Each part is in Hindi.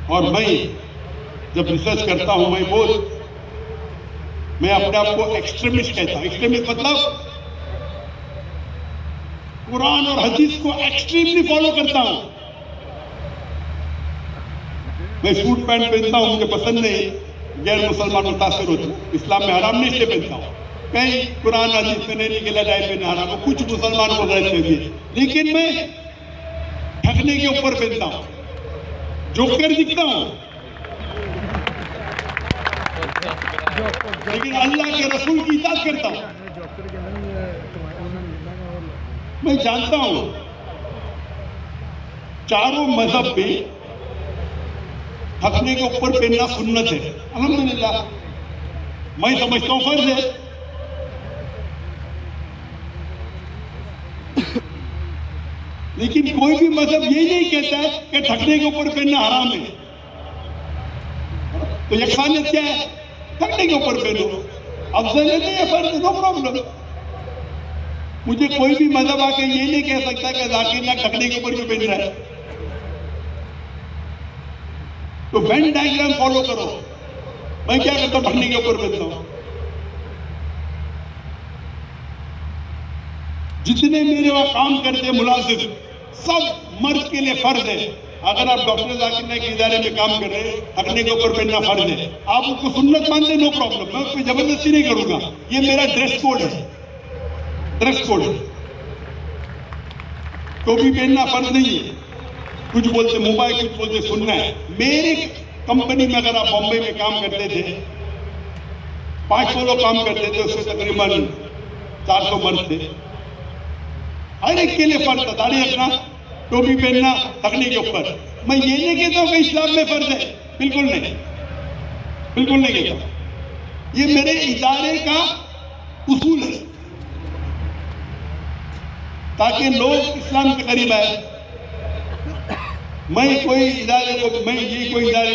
और मैं जब रिसर्च करता हूं मैं अपने आप को एक्सट्रीमिस्ट कहता हूं। एक्सट्रीमिस्ट मतलब कुरान और हदीस को एक्सट्रीमली फॉलो करता हूं। मैं सूट पैंट पहनता हूं, मुझे पसंद नहीं, गैर मुसलमान मुतासिर होते हैं। इस्लाम में हराम नहीं इसलिए पहनता हूं, कहीं कुरान हदीस में नहीं निकला जाए पहनना हराम, कुछ मुसलमान बोल रहे थे, लेकिन मैं ठगने के ऊपर पहनता हूं, जोकर दिखता हूं, लेकिन अल्लाह के रसूल की इताअत करता हूं। मैं जानता हूं चारों मजहब में ठगने के ऊपर पहनना सुन्नत है, अल्हम्दुलिल्लाह, मैं समझता हूं फर्ज है। लेकिन कोई भी मजहब ये नहीं कहता है कि ठगने के ऊपर पहनना हराम है। तो यकसानियत क्या है? ठगने के ऊपर पहनो, अफजलियत है या फर्ज है, नो प्रॉब्लम। मुझे कोई भी मजहब आके ये नहीं कह सकता कि जाकिर नाइक ठगने के ऊपर क्यों पहन रहा है। तो वेन डायग्राम फॉलो करो। मैं क्या करता हूं? ठगने के ऊपर पहनता हूं। जितने मेरे वहां काम करते मुलाजिम, सब मर्द के लिए फर्ज है। अगर आप डॉक्टर जाकिर नाइक के इदारे में काम कर रहे हैं, ठगने के ऊपर पहनना फर्ज है। आप उसको सुन्नत मानते, नो प्रॉब्लम, मैं उस पर जबरदस्ती नहीं करूंगा। ये मेरा ड्रेस कोड है, ड्रेस कोड है। टोपी पहनना फर्ज नहीं है। कुछ बोलते मोबाइल, कुछ बोलते सुनना है। मेरी कंपनी में अगर आप बॉम्बे में काम करते थे, 500 लोग काम करते थे, उससे तकरीबन 400 मर्द थे। हर एक के लिए फर्ज था, दाढ़ी रखना, टोपी पहनना, ठगने के ऊपर। मैं ये नहीं कहता हूं कि इस्लाम में फर्ज है, बिल्कुल नहीं, बिल्कुल नहीं कहता। ये मेरे इदारे का उसूल है ताकि लोग इस्लाम के करीब आए। मैं कोई इदारे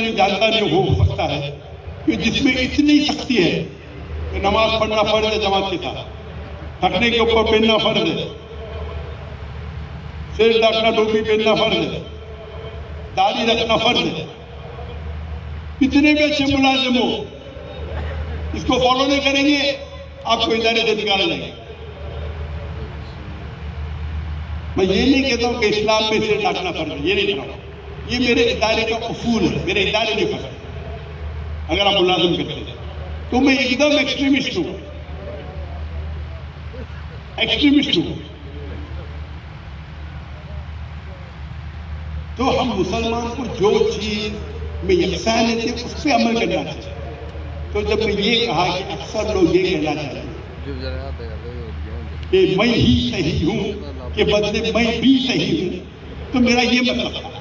नहीं जानता, नहीं हो सकता है कि जिसमें इतनी सख्ती है कि नमाज पढ़ना फर्ज है जमात के साथ, ठगने के ऊपर पहनना फर्ज है, सिर ढकना, टोपी पहनना फर्ज है, दाढ़ी रखना फर्ज है। कितने भी अच्छे मुलाजिम हो, इसको फॉलो नहीं करेंगे, आपको इदारे से निकाला जाएगा। मैं ये नहीं कहता हूं कि इस्लाम में सिर ढकना फर्ज है, ये नहीं कह रहा हूं। ये मेरे इदारे का उसूल है, मेरे इदारे नहीं फर्ज। अगर आप मुलाजिम करते हैं तो मैं एकदम एक्सट्रीमिस्ट हूं, एक्सट्रीमिस्ट हूं। तो हम मुसलमान को जो चीज में यकसानियत है उस पर अमल करना चाहिए। तो जब मैं ये कहा कि अक्सर लोग ये कहना चाहिए कि मैं ही सही हूं, के बदले मैं भी सही हूं, तो मेरा ये मतलब था